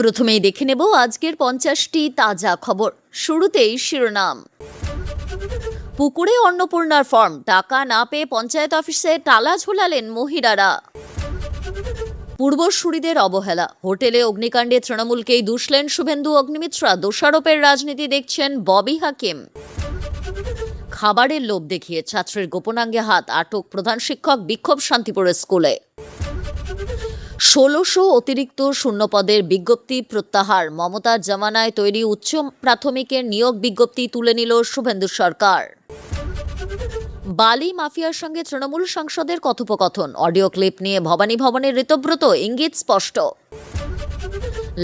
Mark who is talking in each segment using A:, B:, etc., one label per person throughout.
A: প্রথমেই দেখে নেব আজকের 50টি তাজা খবর। শুরুতেই শিরোনাম। পুকুরে অন্নপূর্ণার ফর্ম, টাকা না পেয়ে পঞ্চায়েত অফিসে টালা ঝোলালেন মহিলারা। পূর্বসূরিদের অবহেলা, হোটেলে অগ্নিকাণ্ডে তৃণমূলকেই দুষলেন শুভেন্দু অগ্নিমিত্রা। দোষারোপের রাজনীতি দেখছেন ববি হাকিম। খাবারের লোভ দেখিয়ে ছাত্রের গোপনাঙ্গে হাত, আটক প্রধান শিক্ষক। বিক্ষোভ শান্তিপুরের স্কুলে। 1600 অতিরিক্ত শূন্যপদের বিজ্ঞপ্তি প্রত্যাহার, মমতার জামানায় তৈরি উচ্চ প্রাথমিকের নিয়োগ বিজ্ঞপ্তি তুলে নিল শুভেন্দু সরকার। বালি মাফিয়ার সঙ্গে তৃণমূল সাংসদের কথোপকথন, অডিও ক্লিপ নিয়ে ভবানী ভবনের ঋতব্রত, ইঙ্গিত স্পষ্ট।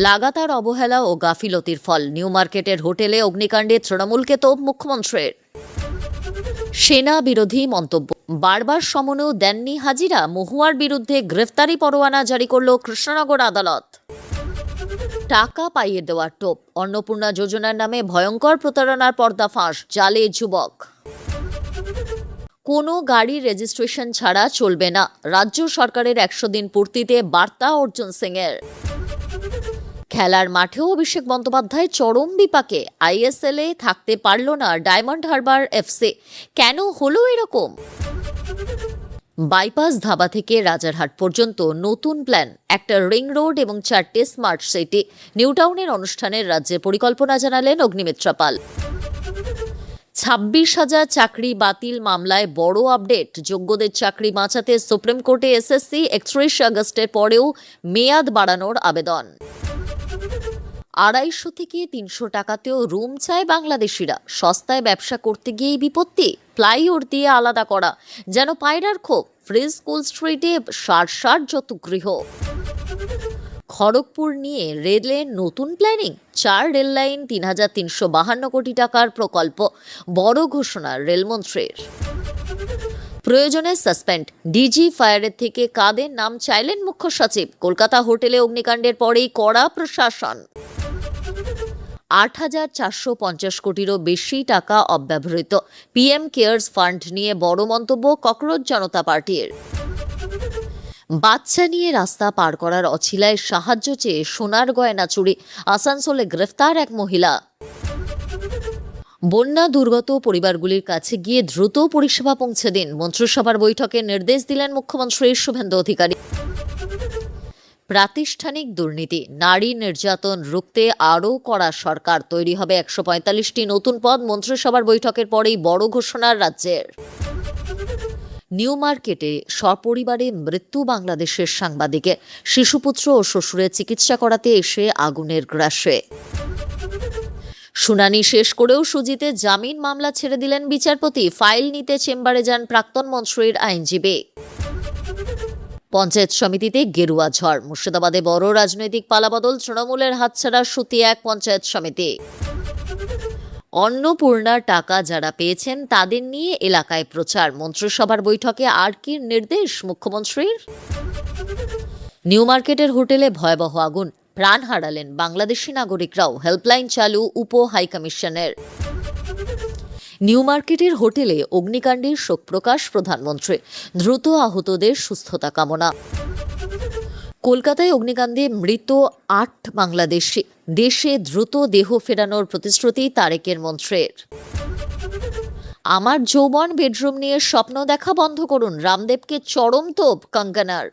A: লাগাতার অবহেলা ও গাফিলতির ফল, নিউ মার্কেটের হোটেলে অগ্নিকাণ্ডে তৃণমূলকে তোপ মুখ্যমন্ত্রীর। সেনা বিরোধী মন্তব্য, বারবার সমনেও দেননি হাজিরা। মহুয়ার বিরুদ্ধে গ্রেফতারি পরোয়ানা জারি করল কৃষ্ণনগর আদালত। টাকা পাইয়ে দেওয়ার টোপ, অন্নপূর্ণা যোজনার নামে ভয়ঙ্কর প্রতারণার পর্দাফাঁস, জালে যুবক। কোনো গাড়ির রেজিস্ট্রেশন ছাড়া চলবে না, রাজ্য সরকারের 100 দিন পূর্তিতে বার্তা অর্জুন সিংয়ের। খেলার মাঠেও অভিষেক বন্দ্যোপাধ্যায় চরম বিপাকে, আইএসএলে থাকতে পারল না ডায়মন্ড হারবার এফসি। কেন হলো এরকম? বাইপাস ধাবা থেকে রাজারহাট পর্যন্ত নতুন প্ল্যান, একটা রিং রোড এবং 4টে স্মার্ট সিটি। নিউটাউনের অনুষ্ঠানের রাজ্যের পরিকল্পনা জানালেন অগ্নিমিত্রা পাল। 26,000 চাকরি বাতিল মামলায় বড় আপডেট, যোগ্যদের চাকরি বাঁচাতে সুপ্রিম কোর্টে এসএসসি 31 আগস্টের পরেও মেয়াদ বাড়ানোর আবেদন। 250 থেকে 300 টাকাতেও রুম চায় বাংলাদেশিরা। সস্তায় ব্যবসা করতে গিয়েই বিপত্তি, প্লাইউড দিয়ে আলাদা করা যেন পায়রার ক্ষোভ। ফ্রিজ স্কুল স্ট্রিটে সার যত গৃহ। খড়গপুর নিয়ে রেলের নতুন প্ল্যানিং, 4 রেল লাইন, 3,352 কোটি টাকার প্রকল্প। বড় ঘোষণা রেলমন্ত্রীর। প্রয়োজনে সাসপেন্ড, ডিজি ফায়ারের থেকে কাদের নাম চাইলেন মুখ্য সচিব। কলকাতা হোটেলে অগ্নিকাণ্ডের পরেই কড়া প্রশাসন। 8,450 কোটিরও বেশি টাকা অব্যবহৃত, পিএম কেয়ার্স ফান্ড নিয়ে বড় মন্তব্য ককরোচ জনতা পার্টির। বাচ্চা নিয়ে রাস্তা পার করার অছিলায় সাহায্য চেয়ে সোনার গয়না চুরি, আসানসোলে গ্রেফতার এক মহিলা। বন্যা দুর্গত পরিবারগুলির কাছে গিয়ে দ্রুত পরিষেবা পৌঁছে দিন, মন্ত্রিসভার বৈঠকে নির্দেশ দিলেন মুখ্যমন্ত্রী শুভেন্দু অধিকারী। প্রাতিষ্ঠানিক দুর্নীতি, নারী নির্যাতন রুখতে আরও কড়া সরকার, তৈরি হবে 145টি নতুন পদ। মন্ত্রিসভার বৈঠকের পরেই বড় ঘোষণা রাজ্যের। নিউ মার্কেটে সপরিবারে মৃত্যু বাংলাদেশের সাংবাদিকের, শিশুপুত্র ও শ্বশুরের চিকিৎসা করাতে এসে আগুনের গ্রাসে। শুনানি শেষ করেও সুজিতের জামিন মামলা ছেড়ে দিলেন বিচারপতি। ফাইল নিতে চেম্বারে যান প্রাক্তন মন্ত্রীর আইনজীবী। পঞ্চায়েত সমিতিতে গেরুয়া ঝড়, মুর্শিদাবাদে বড় রাজনৈতিক পালাবদল, তৃণমূলের হাতছাড়া সুতি এক পঞ্চায়েত সমিতি। অন্নপূর্ণার টাকা যারা পেয়েছেন তাদের নিয়ে এলাকায় প্রচার, মন্ত্রিসভার বৈঠকে আর কি নির্দেশ মুখ্যমন্ত্রীর। নিউ মার্কেটের হোটেলে ভয়াবহ আগুন, প্রাণ হারালেন বাংলাদেশি নাগরিকরাও, হেল্পলাইন চালু উপ হাইকমিশনের। নিউ মার্কেটের হোটেলে অগ্নিকাণ্ডের শোক প্রকাশ প্রধানমন্ত্রী, দ্রুত আহতদের সুস্থতা কামনা। কলকাতায় অগ্নিকাণ্ডে মৃত 8 বাংলাদেশি, দেশে দ্রুত দেহ ফেরানোর প্রতিশ্রুতি তারেকের মন্ত্রীর। আমার যৌবন বেডরুম নিয়ে স্বপ্ন দেখা বন্ধ করুন, রামদেবকে চরম তোপ কঙ্গনার।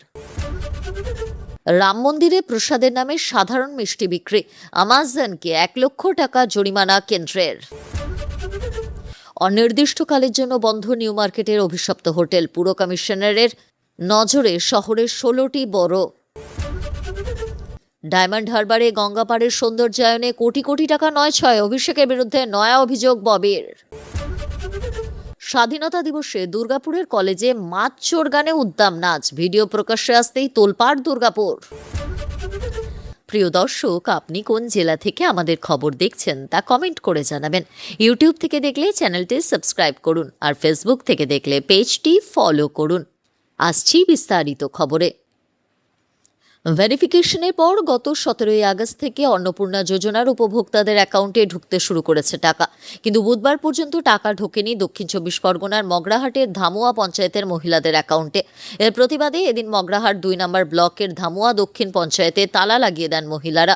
A: রাম মন্দিরে প্রসাদের নামে সাধারণ মিষ্টি বিক্রি, আমাজনকে 1 লক্ষ টাকা জরিমানা কেন্দ্রের। অনির্দিষ্টকালের জন্য বন্ধ নিউ মার্কেটের অভিশপ্ত হোটেল, পুর কমিশনারের নজরে শহরের 16টি বড়। ডায়মন্ড হারবারে গঙ্গাপাড়ের সৌন্দর্যায়নে কোটি কোটি টাকা নয় ছয়, অভিষেকের বিরুদ্ধে নয়া অভিযোগ ববির। স্বাধীনতা দিবসে দুর্গাপুরের কলেজে মাছ চোর গানে উদ্দাম নাচ, ভিডিও প্রকাশ্যে আসতেই তোলপাড় দুর্গাপুর। প্রিয় দর্শক, আপনি কোন জেলা থেকে আমাদের খবর দেখছেন তা কমেন্ট করে জানাবেন। ইউটিউব থেকে দেখলে চ্যানেলটি সাবস্ক্রাইব করুন, আর ফেসবুক থেকে দেখলে পেজটি ফলো করুন। আসছি বিস্তারিত খবরে। ভেরিফিকেশনের পর গত 17 আগস্ট থেকে অন্নপূর্ণা যোজনার উপভোক্তাদের অ্যাকাউন্টে ঢুকতে শুরু করেছে টাকা, কিন্তু বুধবার পর্যন্ত টাকা ঢোকেনি দক্ষিণ 24 পরগনার মগরাহাটের ধামুয়া পঞ্চায়েতের মহিলাদের অ্যাকাউন্টে। এর প্রতিবাদে এদিন মগরাহাট 2 নম্বর ব্লকের ধামুয়া দক্ষিণ পঞ্চায়েতে তালা লাগিয়ে দেন মহিলারা।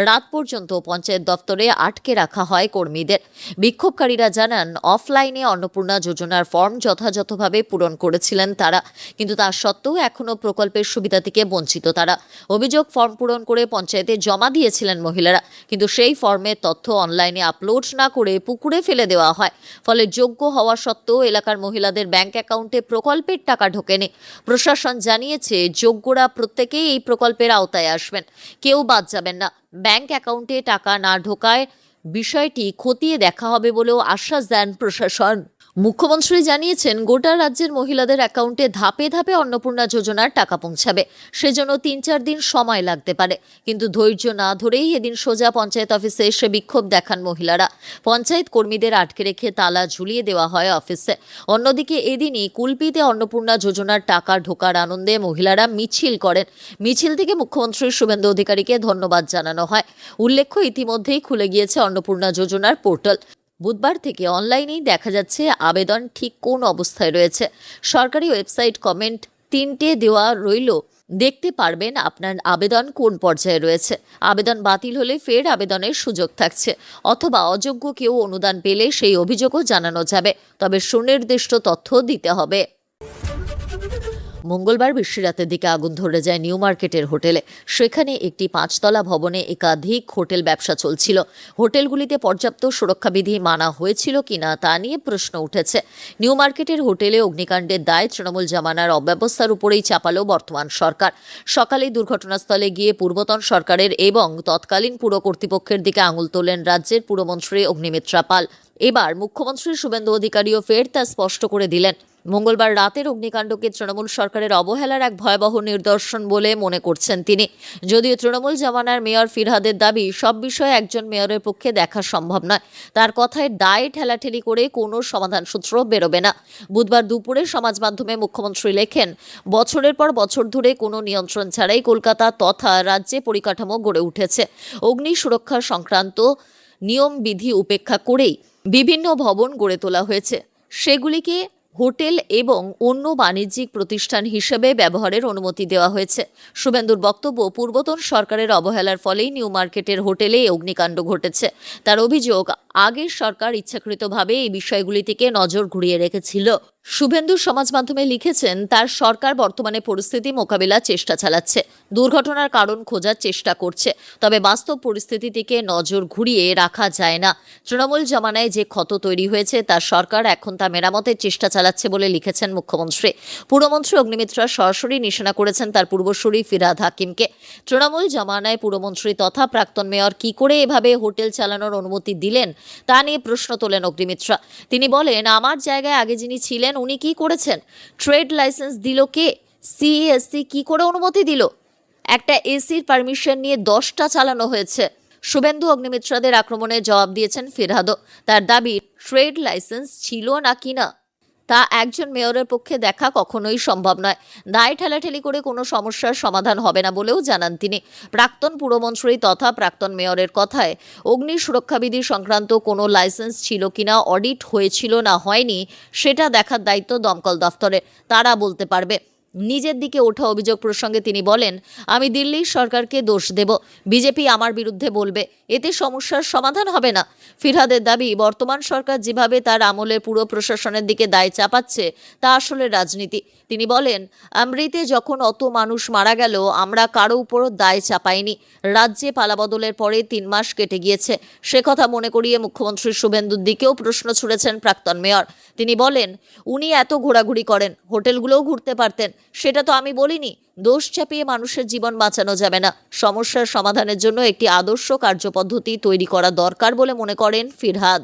A: রাত পর্যন্ত পঞ্চায়েত দপ্তরে আটকে রাখা হয় কর্মীদের। বিক্ষোভকারীরা জানান, অফলাইনে অন্নপূর্ণা যোজনার ফর্ম যথাযথভাবে পূরণ করেছিলেন তারা, কিন্তু তা সত্ত্বেও এখনও প্রকল্পের সুবিধা থেকে বঞ্চিত তারা। অভিযোগ, ফর্ম পূরণ করে পঞ্চায়েতে জমা দিয়েছিলেন মহিলারা, কিন্তু সেই ফর্মের তথ্য অনলাইনে আপলোড না করে পুকুরে ফেলে দেওয়া হয়। ফলে যোগ্য হওয়া সত্ত্বেও এলাকার মহিলাদের ব্যাংক অ্যাকাউন্টে প্রকল্পের টাকা ঢোকেনি। প্রশাসন জানিয়েছে, যোগ্যরা প্রত্যেকেই এই প্রকল্পের আওতায় আসবেন, কেউ বাদ যাবেন না। ব্যাংক অ্যাকাউন্টে টাকা না ঢোকায় বিষয়টি খতিয়ে দেখা হবে বলেও আশ্বাস দেন প্রশাসন। মুখ্যমন্ত্রী জানিয়েছেন, গোটা রাজ্যের মহিলাদের অ্যাকাউন্টে ধাপে ধাপে অন্নপূর্ণা যোজনার টাকা পৌঁছাবে, সেজন্য 3-4 দিন সময় লাগতে পারে। কিন্তু ধৈর্য না ধরেই এদিন সোজা পঞ্চায়েত অফিসে এসে বিক্ষোভ দেখান মহিলারা। পঞ্চায়েত কর্মীদের আটকে রেখে তালা ঝুলিয়ে দেওয়া হয় অফিসে। অন্যদিকে এদিনই কুলপিতে অন্নপূর্ণা যোজনার টাকা ঢোকার আনন্দে মহিলারা মিছিল করেন। মিছিল থেকে মুখ্যমন্ত্রী শুভেন্দু অধিকারীকে ধন্যবাদ জানানো হয়। উল্লেখ্য, ইতিমধ্যেই খুলে গিয়েছে অন্নপূর্ণা যোজনার পোর্টাল। বুধবার থেকে অনলাইনেই দেখা যাচ্ছে আবেদন ঠিক কোন অবস্থায় রয়েছে। সরকারি ওয়েবসাইট কমেন্ট 3টে দেওয়া রইল, দেখতে পারবেন আপনার আবেদন কোন পর্যায়ে রয়েছে। আবেদন বাতিল হলে ফের আবেদনের সুযোগ থাকছে, অথবা অযোগ্য কেউ অনুদান পেলে সেই অভিযোগও জানানো যাবে, তবে সুনির্দিষ্ট তথ্য দিতে হবে। মঙ্গলবার বৃষ্টিরাতের দিকে আগুন ধরে যায় নিউ মার্কেটের হোটেলে। সেখানে একটি 5তলা ভবনে একাধিক হোটেল ব্যবসা চলছিল। হোটেলগুলিতে পর্যাপ্ত সুরক্ষাবিধি মানা হয়েছিল কিনা তা নিয়ে প্রশ্ন উঠেছে। নিউ মার্কেটের হোটেলে অগ্নিকাণ্ডের দায় তৃণমূল জামানার অব্যবস্থার উপরেই চাপালো বর্তমান সরকার। সকালেই দুর্ঘটনাস্থলে গিয়ে পূর্বতন সরকারের এবং তৎকালীন পুর কর্তৃপক্ষের দিকে আঙুল তোলেন রাজ্যের পুরমন্ত্রী অগ্নিমিত্রা পাল। এবার মুখ্যমন্ত্রী শুভেন্দু অধিকারীও ফের তা স্পষ্ট করে দিলেন। মঙ্গলবার রাতের অগ্নিকাণ্ডকে তৃণমূল সরকারের অবহেলার এক ভয়াবহ নিদর্শন বলে মনে করছেন তিনি। যদিও তৃণমূল জামানার মেয়র ফিরহাদের দাবি, সব বিষয়ে একজন মেয়রের পক্ষে দেখা সম্ভব নয়। তার কথায় দায় ঠেলাঠেলি করে কোনো সমাধান সূত্র বেরোবে না। বুধবার দুপুরে সমাজ মাধ্যমে মুখ্যমন্ত্রী লেখেন, বছরের পর বছর ধরে কোনো নিয়ন্ত্রণ ছাড়াই কলকাতা তথা রাজ্যে পরিকাঠামো গড়ে উঠেছে। অগ্নি সুরক্ষা সংক্রান্ত নিয়মবিধি উপেক্ষা করেই বিভিন্ন ভবন গড়ে তোলা হয়েছে। সেগুলিকে হোটেল এবং অন্য বাণিজ্যিক প্রতিষ্ঠান হিসেবে ব্যবহারের অনুমতি দেওয়া হয়েছে। শুভেন্দুর বক্তব্য, পূর্বতন সরকারের অবহেলার ফলেই নিউ মার্কেটের হোটেলে অগ্নিকাণ্ড ঘটেছে। তার অভিযোগ, আগের সরকার ইচ্ছাকৃতভাবে এই বিষয়গুলি থেকে নজর ঘুরিয়ে রেখেছিল। শুভেন্দু সমাজ মাধ্যমে লিখেছেন, তার সরকার বর্তমানে পরিস্থিতি মোকাবিলার চেষ্টা চালাচ্ছে, দুর্ঘটনার কারণ খোঁজার চেষ্টা করছে, তবে বাস্তব পরিস্থিতি থেকে নজর ঘুরিয়ে রাখা যায় না। তৃণমূল জামানায় যে ক্ষত তৈরি হয়েছে তার সরকার এখন তা মেরামতের চেষ্টা চালাচ্ছে বলে লিখেছেন মুখ্যমন্ত্রী। পুরমন্ত্রী অগ্নিমিত্রা সরাসরি নিশানা করেছেন তার পূর্বসূরি ফিরহাদ হাকিমকে। তৃণমূল জামানায় পুরমন্ত্রী তথা প্রাক্তন মেয়র কি করে এভাবে হোটেল চালানোর অনুমতি দিলেন তা নিয়ে প্রশ্ন তোলেন অগ্নিমিত্রা। তিনি বলেন, আমার জায়গায় আগে যিনি ছিলেন উনি কি করেছেন? ট্রেড লাইসেন্স দিল কে? সিএসসি কি করে অনুমতি দিল? একটা এসির পারমিশন নিয়ে 10টা চালানো হয়েছে। শুভেন্দু অগ্নিমিত্রাদের আক্রমণে জবাব দিয়েছেন ফিরহাদও। তার দাবি, ট্রেড লাইসেন্স ছিল না কিনা তা একজন মেয়রের পক্ষে দেখা কখনোই সম্ভব নয়। দায় ঠেলাঠেলি করে কোনো সমস্যার সমাধান হবে না বলেও জানান তিনি। প্রাক্তন পুরমন্ত্রী তথা প্রাক্তন মেয়রের কথায়, অগ্নি সুরক্ষাবিধি সংক্রান্ত কোনো লাইসেন্স ছিল কিনা, অডিট হয়েছিল না হয়নি সেটা দেখার দায়িত্ব দমকল দফতরের, তারা বলতে পারবে। নিজের দিকে ওঠা অভিযোগ প্রসঙ্গে তিনি বলেন, আমি দিল্লির সরকারকে দোষ দেব, বিজেপি আমার বিরুদ্ধে বলবে, এতে সমস্যার সমাধান হবে না। ফিরহাদের দাবি, বর্তমান সরকার যেভাবে তার আমলে পুরো প্রশাসনের দিকে দায় চাপাচ্ছে তা আসলে রাজনীতি। তিনি বলেন, অমৃতে যখন অত মানুষ মারা গেল আমরা কারো উপরও দায় চাপাইনি। রাজ্যে পালাবদলের পরে 3 মাস কেটে গিয়েছে, সে কথা মনে করিয়ে মুখ্যমন্ত্রী শুভেন্দুর দিকেও প্রশ্ন ছুড়েছেন প্রাক্তন মেয়র। তিনি বলেন, উনি এত ঘোরাঘুরি করেন, হোটেলগুলোও ঘুরতে পারতেন, সেটা তো আমি বলিনি। দোষ চাপিয়ে মানুষের জীবন বাঁচানো যাবে না। সমস্যার সমাধানের জন্য একটি আদর্শ কার্যপদ্ধতি তৈরি করা দরকার বলে মনে করেন ফিরহাদ।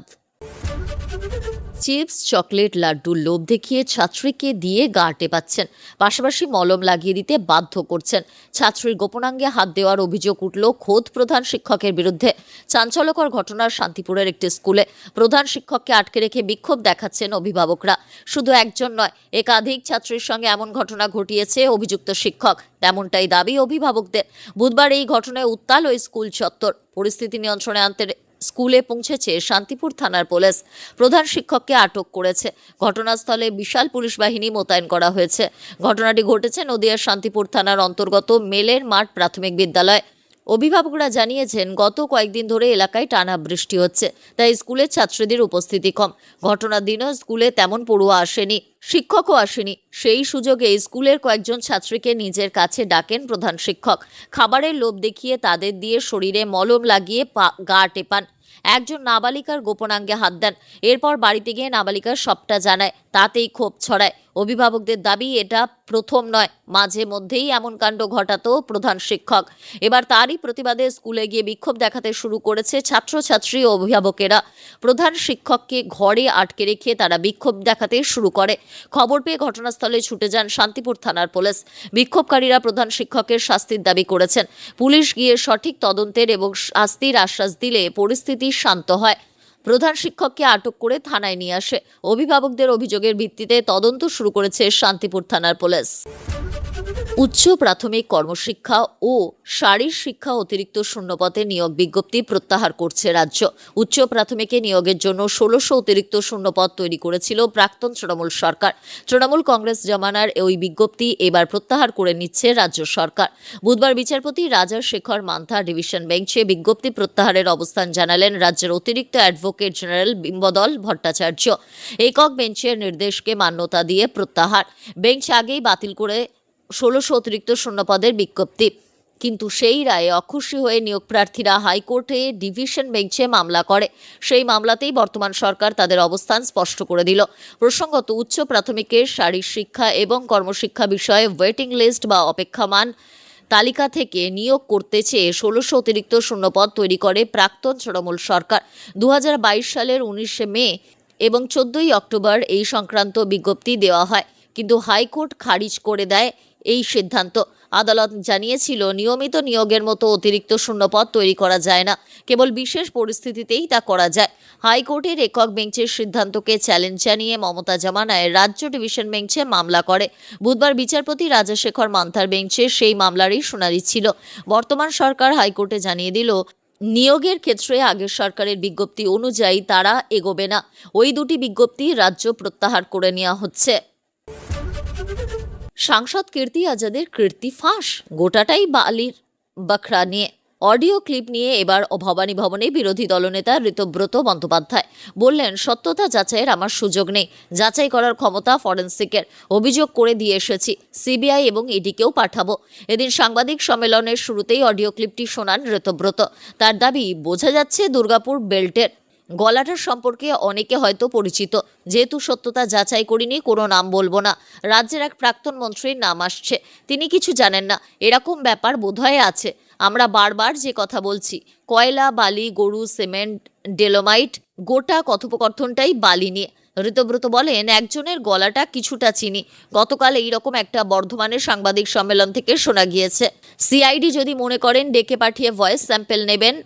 A: চিপস, চকলেট, লাড্ডুর লোভ দেখিয়ে ছাত্রীকে দিয়ে গা টেপাচ্ছেন, পাশাপাশি মলম লাগিয়ে দিতে বাধ্য করছেন। ছাত্রীর গোপনাঙ্গে হাত দেওয়ার অভিযোগ উঠল খোদ প্রধান শিক্ষকের বিরুদ্ধে। চাঞ্চল্যকর ঘটনা শান্তিপুরের একটি স্কুলে। প্রধান শিক্ষককে আটকে রেখে বিক্ষোভ দেখাচ্ছেন অভিভাবকরা। শুধু একজন নয়, একাধিক ছাত্রীর সঙ্গে এমন ঘটনা ঘটিয়েছে অভিযুক্ত শিক্ষক, তেমনটাই দাবি অভিভাবকদের। বুধবার এই ঘটনায় উত্তাল ওই স্কুল চত্বর। পরিস্থিতি নিয়ন্ত্রণে আনতে স্কুলে পৌঁছেছে শান্তিপুর থানার পুলিশ। প্রধান শিক্ষককে আটক করেছে। ঘটনাস্থলে বিশাল পুলিশ বাহিনী মোতায়েন করা হয়েছে। ঘটনাটি ঘটেছে নদিয়ার শান্তিপুর থানার অন্তর্গত মেলের মাঠ প্রাথমিক বিদ্যালয়। অভিভাবকরা জানিয়েছেন, গত কয়েকদিন ধরে এলাকায় টানা বৃষ্টি হচ্ছে, তাই স্কুলের ছাত্রীদের উপস্থিতি কম। ঘটনার দিনও স্কুলে তেমন পড়ুয়া আসেনি, শিক্ষকও আসেনি। সেই সুযোগে স্কুলের কয়েকজন ছাত্রীকে নিজের কাছে ডাকেন প্রধান শিক্ষক। খাবারের লোভ দেখিয়ে তাদের দিয়ে শরীরে মলম লাগিয়ে গা টেপান। একজন নাবালিকার গোপনাঙ্গে হাত দেন। এরপর বাড়িতে গিয়ে নাবালিকার সবটা জানায়। তাতেই ক্ষোভ ছড়ায়। অভিভাবকদের দাবি, এটা প্রথম নয়, মাঝে মধ্যেই এমন কাণ্ড ঘটাতো প্রধান শিক্ষক। এবার তারই প্রতিবাদে স্কুলে গিয়ে বিক্ষোভ দেখাতে শুরু করেছে ছাত্রছাত্রী ও অভিভাবকেরা। প্রধান শিক্ষককে ঘরে আটকে রেখে তারা বিক্ষোভ দেখাতে শুরু করে। খবর পেয়ে ঘটনাস্থলে ছুটে যান শান্তিপুর থানার পুলিশ। বিক্ষোভকারীরা প্রধান শিক্ষকের শাস্তির দাবি করেছেন। পুলিশ গিয়ে সঠিক তদন্তের এবং শাস্তির আশ্বাস দিলে পরিস্থিতি শান্ত হয়। প্রধান শিক্ষককে আটক করে থানায় নিয়ে আসে। অভিভাবকদের অভিযোগের ভিত্তিতে তদন্ত শুরু করেছে শান্তিপুর থানার পুলিশ। উচ্চ প্রাথমিক কর্মশিক্ষা ও শারীর শিক্ষা অতিরিক্ত শূন্যপদে নিয়োগ বিজ্ঞপ্তি প্রত্যাহার করছে রাজ্য। উচ্চ প্রাথমিকে নিয়োগের জন্য 1600 অতিরিক্ত শূন্যপদ তৈরি করেছিল প্রাক্তন তৃণমূল সরকার। তৃণমূল কংগ্রেস জমানার ওই বিজ্ঞপ্তি এবার প্রত্যাহার করে নিচ্ছে রাজ্য সরকার। বুধবার বিচারপতি রাজাশেখর মান্থা ডিভিশন বেঞ্চে বিজ্ঞপ্তি প্রত্যাহারের অবস্থান জানালেন রাজ্যের অতিরিক্ত অ্যাডভোকেট জেনারেল বিম্বদল ভট্টাচার্য। একক বেঞ্চের নির্দেশকে মান্যতা দিয়ে প্রত্যাহার। বেঞ্চ আগেই বাতিল করে 1600 অতিরিক্ত শূন্যপদের বিজ্ঞপ্তি, কিন্তু সেই রায়ে অখুশি হয়ে নিয়োগ প্রার্থীরা হাইকোর্টে ডিভিশন বেঞ্চে মামলা করে। সেই মামলাতেই বর্তমান সরকার তাদের অবস্থান স্পষ্ট করে দিল। প্রসঙ্গত, উচ্চ প্রাথমিকের শারীর শিক্ষা এবং কর্মশিক্ষা বিষয়ে ওয়েটিং লিস্ট বা অপেক্ষমান তালিকা থেকে নিয়োগ করতে চেয়ে 1600 অতিরিক্ত শূন্যপদ তৈরি করে প্রাক্তন তৃণমূল সরকার। 2022 সালের 19 মে এবং 14 অক্টোবর এই সংক্রান্ত বিজ্ঞপ্তি দেওয়া হয়, কিন্তু হাইকোর্ট খারিজ করে দেয় এই সিদ্ধান্ত। আদালত জানিয়েছিল, নিয়মিত নিয়োগের মতো অতিরিক্ত শূন্যপদ তৈরি করা যায় না, কেবল বিশেষ পরিস্থিতিতেই তা করা যায়। হাইকোর্টের একক বেঞ্চের সিদ্ধান্তকে চ্যালেঞ্জ জানিয়ে মমতা জামানায় রাজ্য ডিভিশন বেঞ্চে মামলা করে। বুধবার বিচারপতি রাজাশেখর মান্থার বেঞ্চে সেই মামলারই শুনানি ছিল। বর্তমান সরকার হাইকোর্টে জানিয়ে দিল, নিয়োগের ক্ষেত্রে আগের সরকারের বিজ্ঞপ্তি অনুযায়ী তারা এগোবে না। ওই দুটি বিজ্ঞপ্তি রাজ্য প্রত্যাহার করে নেওয়া হচ্ছে। সাংসদ কীর্তি আজাদের কীর্তি ফাঁস, গোটাটাই বালির বখরা নিয়ে। অডিও ক্লিপ নিয়ে এবার ভবানী ভবনে বিরোধী দলনেতা ঋতব্রত বন্দ্যোপাধ্যায় বললেন, সত্যতা যাচাইয়ের আমার সুযোগ নেই, যাচাই করার ক্ষমতা ফরেন্সিকের। অভিযোগ করে দিয়ে এসেছি, সিবিআই এবং ইডিকেও পাঠাবো। এদিন সাংবাদিক সম্মেলনের শুরুতেই অডিও ক্লিপটি শোনান ঋতব্রত। তার দাবি, বোঝা যাচ্ছে দুর্গাপুর বেল্টের গলাটার সম্পর্কে অনেকে হয়তো পরিচিত। যেহেতু সত্যতা যাচাই করিনি, কোনো নাম বলবো না। রাজ্যের এক প্রাক্তন মন্ত্রীর নাম আসছে, তিনি কিছু জানেন না, এরকম ব্যাপার বোধহয় আছে। আমরা বারবার যে কথা বলছি, কয়লা, বালি, গরু, সিমেন্ট, ডেলোমাইট, গোটা কথোপকথনটাই বালি নিয়ে। ঋতব্রত বলেন, একজনের গলাটা কিছুটা চিনি। গতকাল এইরকম একটা বর্ধমানের সাংবাদিক সম্মেলন থেকে শোনা গিয়েছে, সিআইডি যদি মনে করেন ডেকে পাঠিয়ে ভয়েস স্যাম্পেল নেবেন,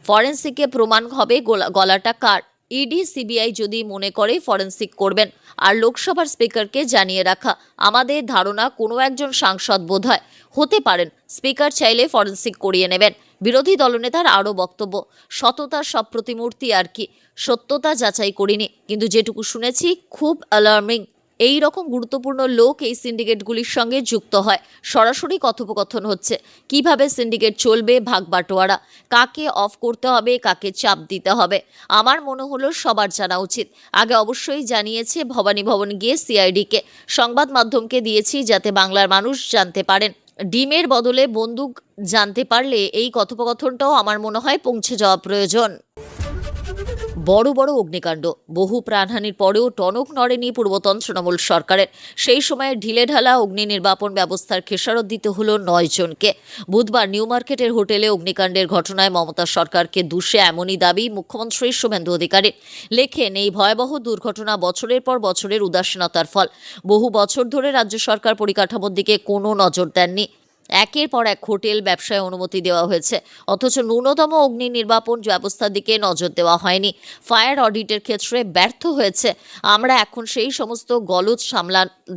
A: ফরেন্সিকে প্রমাণ হবে গলাটা কার। ইডি সিবিআই যদি মনে করে ফরেন্সিক করবেন। আর লোকসভার স্পিকারকে জানিয়ে রাখা, আমাদের ধারণা কোনো একজন সাংসদ বোধহয় হতে পারেন, স্পিকার চাইলে ফরেন্সিক করিয়ে নেবেন। বিরোধী দলনেতার আরও বক্তব্য, সততার সব প্রতিমূর্তি আর কি, সত্যতা যাচাই করিনি, কিন্তু যেটুকু শুনেছি খুব অ্যালার্মিং। এই রকম গুরুত্বপূর্ণ লোক এই সিন্ডিকেটগুলির সঙ্গে যুক্ত হয়। সরাসরি কথোপকথন হচ্ছে, কিভাবে সিন্ডিকেট চলবে, ভাগ বাটোয়ারা, কাকে অফ করতে হবে, কাকে চাপ দিতে হবে। আমার মনে হলো সবার জানা উচিত। আগে অবশ্যই জানিয়েছে ভবানী ভবন গিয়ে সিআইডিকে, সংবাদ মাধ্যমকে দিয়েছি, যাতে বাংলার মানুষ জানতে পারেন। ডিমের বদলে বন্দুক জানতে পারলে এই কথোপকথনটাও আমার মনে হয় পৌঁছে যাওয়া প্রয়োজন। বড় বড় অগ্নিকাণ্ড, বহু প্রাণহানির পরেও টনক নড়েনি পূর্বতন তৃণমূল সরকারের। সেই সময়ে ঢিলেঢালা অগ্নি নির্বাপন ব্যবস্থার খেসারত দিতে হলো 9 জনকে। বুধবার নিউ মার্কেটের হোটেলে অগ্নিকাণ্ডের ঘটনায় মমতা সরকারকে দুষে এমনই দাবি মুখ্যমন্ত্রী শুভেন্দু অধিকারীর। লেখেন, এই ভয়াবহ দুর্ঘটনা বছরের পর বছরের উদাসীনতার ফল। বহু বছর ধরে রাজ্য সরকার পরিকাঠামোর দিকে কোনো নজর দেননি। একের পর এক হোটেল ব্যবসায় অনুমতি দেওয়া হয়েছে, অথচ ন্যূনতম অগ্নি নির্বাপন ব্যবস্থার দিকে নজর দেওয়া হয়নি। ফায়ার অডিটের ক্ষেত্রে ব্যর্থ হয়েছে। আমরা এখন সেই সমস্ত গলদ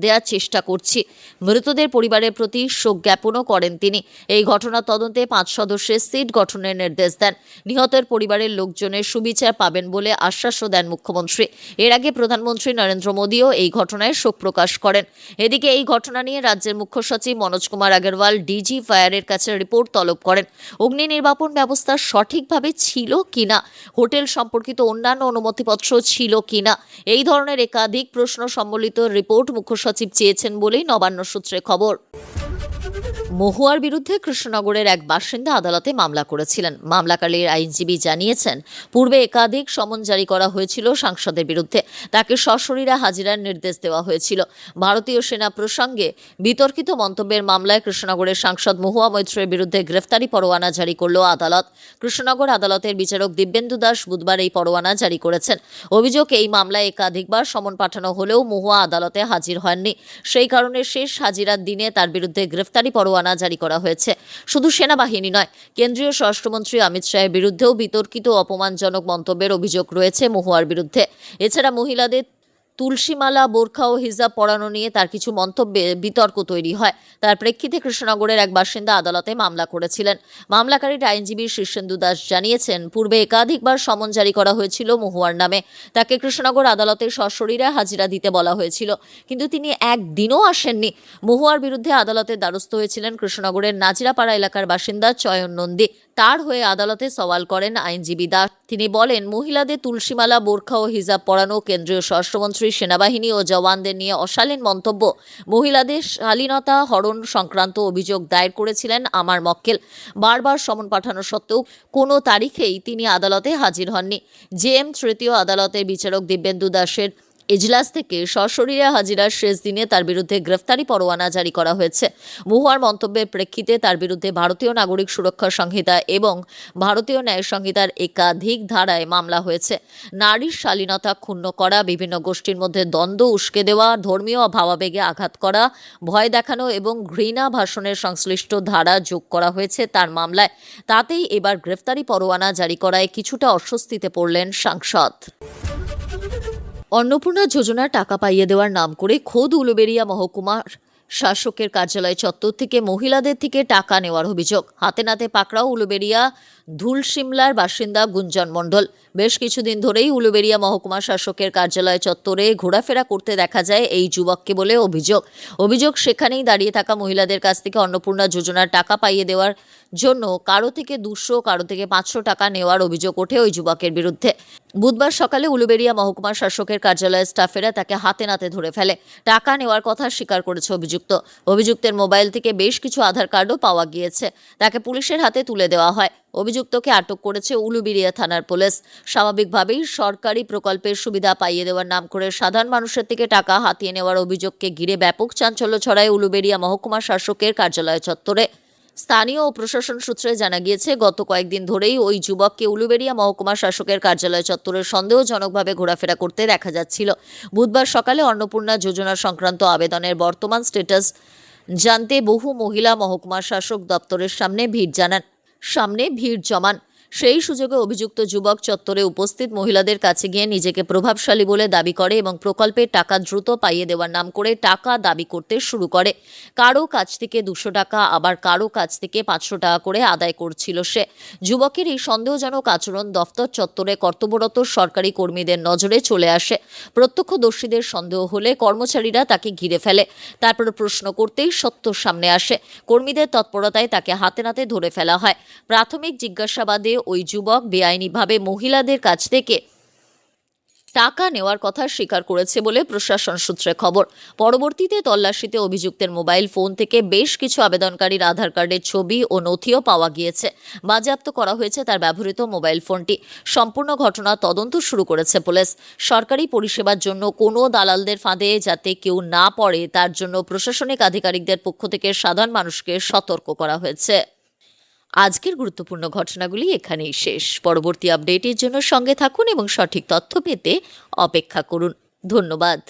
A: দেওয়ার চেষ্টা করছি। মৃতদের পরিবারের প্রতি শোক জ্ঞাপনও করেন তিনি। এই ঘটনার তদন্তে 5 সদস্যের সিট গঠনের নির্দেশ দেন। নিহতের পরিবারের লোকজনের সুবিচার পাবেন বলে আশ্বাসও দেন মুখ্যমন্ত্রী। এর আগে প্রধানমন্ত্রী নরেন্দ্র মোদীও এই ঘটনায় শোক প্রকাশ করেন। এদিকে এই ঘটনা নিয়ে রাজ্যের মুখ্য সচিব মনোজ কুমার আগরওয়াল ডিজি ফায়ারের কাছে রিপোর্ট তলব করেন। অগ্নি নির্বাপন ব্যবস্থা সঠিকভাবে ছিল কিনা, হোটেল সম্পর্কিত অন্যান্য অনুমতিপত্র ছিল কিনা, এই ধরনের একাধিক প্রশ্ন সম্বলিত রিপোর্ট মুখ্য সচিব চেয়েছেন বলেই নবান্ন সূত্রে খবর। মহুয়ার বিরুদ্ধে কৃষ্ণনগরের এক বাসিন্দা আদালতে মামলা করেছিলেন। মামলাকারীর আইনজীবী জানিয়েছেন, পূর্বে একাধিক সমন জারি করা হয়েছিল সাংসদের বিরুদ্ধে। তাকে সশরীরে হাজিরার নির্দেশ দেওয়া হয়েছিল। ভারতীয় সেনা প্রসঙ্গে বিতর্কিত মন্তব্যের মামলায় কৃষ্ণনগরের সাংসদ মহুয়া মৈত্রের বিরুদ্ধে গ্রেফতারি পরোয়ানা জারি করল আদালত। কৃষ্ণনগর আদালতের বিচারক দিব্যেন্দু দাস বুধবার এই পরোয়ানা জারি করেছেন। অভিযোগ, এই মামলায় একাধিকবার সমন পাঠানো হলেও মহুয়া আদালতে হাজির হননি। সেই কারণে শেষ হাজিরার দিনে তার বিরুদ্ধে গ্রেফতারি পরোয়ানা জারি করা হয়েছে। শুধু সেনাবাহিনী নয়, কেন্দ্রীয় স্বরাষ্ট্রমন্ত্রী অমিত শাহের বিরুদ্ধেও বিতর্কিত অপমানজনক মন্তব্যের অভিযোগ রয়েছে মহুয়ার বিরুদ্ধে। এছাড়া মহিলাদের তুলসীমালা, বোরখা ও হিজাব পরানো নিয়ে তার কিছু মন্তব্যে বিতর্ক তৈরি হয়। তার প্রেক্ষিতে কৃষ্ণনগরের এক বাসিন্দা আদালতে মামলা করেছিলেন। মামলাকারীর আইনজীবী শীর্ষেন্দু দাস জানিয়েছেন, পূর্বে একাধিকবার সমন জারি করা হয়েছিল মহুয়ার নামে। তাকে কৃষ্ণনগর আদালতে সশরীরে হাজিরা দিতে বলা হয়েছিল, কিন্তু তিনি একদিনও আসেননি। মহুয়ার বিরুদ্ধে আদালতের দ্বারস্থ হয়েছিলেন কৃষ্ণনগরের নাজিরাপাড়া এলাকার বাসিন্দা চয়ন নন্দী। তার হয়ে আদালতে সওয়াল করেন আইনজীবী দাস। তিনি বলেন, মহিলাদের তুলসীমালা, বোরখা ও হিজাব পরানো, কেন্দ্রীয় স্বরাষ্ট্রমন্ত্রী, সেনাবাহিনী ও জওয়ানদের নিয়ে অশালীন মন্তব্য, মহিলাদের শালীনতা হরণ সংক্রান্ত অভিযোগ দায়ের করেছিলেন আমার মক্কেল। বারবার সমন পাঠানো সত্ত্বেও কোনো তারিখেই তিনি আদালতে হাজির হননি। জেএম তৃতীয় আদালতের বিচারক দিব্যেন্দু দাসের এজলাস থেকে সশরীরে হাজিরার শেষ দিনে তার বিরুদ্ধে গ্রেফতারি পরোয়ানা জারি করা হয়েছে। মহুয়ার মন্তব্যের প্রেক্ষিতে তার বিরুদ্ধে ভারতীয় নাগরিক সুরক্ষা সংহিতা এবং ভারতীয় ন্যায় সংহিতার একাধিক ধারায় মামলা হয়েছে। নারীর শালীনতা ক্ষুণ্ণ করা, বিভিন্ন গোষ্ঠীর মধ্যে দ্বন্দ্ব উস্কে দেওয়া, ধর্মীয় ভাবাবেগে আঘাত করা, ভয় দেখানো এবং ঘৃণা ভাষণের সংশ্লিষ্ট ধারা যোগ করা হয়েছে তার মামলায়। তাতেই এবার গ্রেফতারি পরোয়ানা জারি করায় কিছুটা অস্বস্তিতে পড়লেন সাংসদ। অন্নপূর্ণা যোজনার টাকা পাইয়ে দেওয়ার নাম করে খোদ উলুবেড়িয়া মহকুমার শাসকের কার্যালয় চত্বর থেকে মহিলাদের থেকে টাকা নেওয়ার অভিযোগ। হাতে নাতে পাকড়াও উলুবেড়িয়া ধুলশিমলার বাসিন্দা গুঞ্জন মণ্ডল। বেশ কিছুদিন ধরেই উলুবেড়িয়া মহকুমা শাসকের কার্যালয় চত্বরে ঘোরাফেরা করতে দেখা যায় এই যুবককে বলে অভিযোগ সেখানেই দাঁড়িয়ে থাকা মহিলাদের কাছ থেকে অন্নপূর্ণা যোজনার টাকা পাইয়ে দেওয়ার জন্য কারো থেকে 200, কারো থেকে 500 টাকা নেওয়ার অভিযোগ ওঠে ওই যুবকের বিরুদ্ধে। বুধবার সকালে উলুবেড়িয়া মহকুমা শাসকের কার্যালয়ের স্টাফেরা তাকে হাতে নাতে ধরে ফেলে। টাকা নেওয়ার কথা স্বীকার করেছে অভিযুক্তের মোবাইল থেকে বেশ কিছু আধার কার্ডও পাওয়া গিয়েছে। তাকে পুলিশের হাতে তুলে দেওয়া হয়। অভিযুক্তকে আটক করেছে উলুবেড়িয়া থানার পুলিশ। স্বাভাবিকভাবেই সরকারি প্রকল্পের সুবিধা পাইয়ে দেওয়ার নাম করে সাধারণ মানুষের থেকে টাকা হাতিয়ে নেওয়ার অভিযোগকে ঘিরে ব্যাপক চাঞ্চল্য ছড়ায় উলুবেড়িয়া মহকুমা শাসকের কার্যালয় চত্বরে। স্থানীয় ও প্রশাসন সূত্রে জানা গিয়েছে, গত কয়েকদিন ধরেই ওই যুবককে উলুবেড়িয়া মহকুমা শাসকের কার্যালয় চত্বরে সন্দেহজনকভাবে ঘোরাফেরা করতে দেখা যাচ্ছিল। বুধবার সকালে অন্নপূর্ণা যোজনা সংক্রান্ত আবেদনের বর্তমান স্ট্যাটাস জানতে বহু মহিলা মহকুমা শাসক দপ্তরের সামনে ভিড় জমান। সেই সুযোগে অভিযুক্ত যুবক চত্বরে উপস্থিত মহিলাদের কাছে গিয়ে নিজেকে প্রভাবশালী বলে দাবি করে এবং প্রকল্পের টাকা দ্রুত পাইয়ে দেওয়ার নাম করে টাকা দাবি করতে শুরু করে। কারো কাছ থেকে 200 টাকা, আবার কারো কাছ থেকে 500 টাকা করে আদায় করছিল সে। যুবকের এই সন্দেহজনক আচরণ দফতর চত্বরে কর্তব্যরত সরকারি কর্মীদের নজরে চলে আসে। প্রত্যক্ষদর্শীদের সন্দেহ হলে কর্মচারীরা তাকে ঘিরে ফেলে। তারপর প্রশ্ন করতেই সত্য সামনে আসে। কর্মীদের তৎপরতায় তাকে হাতে নাতে ধরে ফেলা হয়। প্রাথমিক জিজ্ঞাসাবাদে ওই যুবক বেআইনিভাবে মহিলাদের কাছ থেকে টাকা নেওয়ার কথা স্বীকার করেছে বলে প্রশাসন সূত্রে খবর। পরবর্তীতে তল্লাশিতে অভিযুক্তের মোবাইল ফোন থেকে বেশ কিছু আবেদনকারীর আধার কার্ডের ছবি ও নথিও পাওয়া গিয়েছে। বাজেয়াপ্ত করা হয়েছে তার ব্যবহৃত মোবাইল ফোনটি। সম্পূর্ণ ঘটনা তদন্ত শুরু করেছে পুলিশ। সরকারি পরিষেবার জন্য কোনো দালালদের ফাঁদে যাতে কেউ না পড়ে তার জন্য প্রশাসনিক আধিকারিকদের পক্ষ থেকে সাধারণ মানুষকে সতর্ক করা হয়েছে। আজকের গুরুত্বপূর্ণ ঘটনাগুলি এখানেই শেষ। পরবর্তী আপডেটের জন্য সঙ্গে থাকুন এবং সঠিক তথ্য পেতে অপেক্ষা করুন। ধন্যবাদ।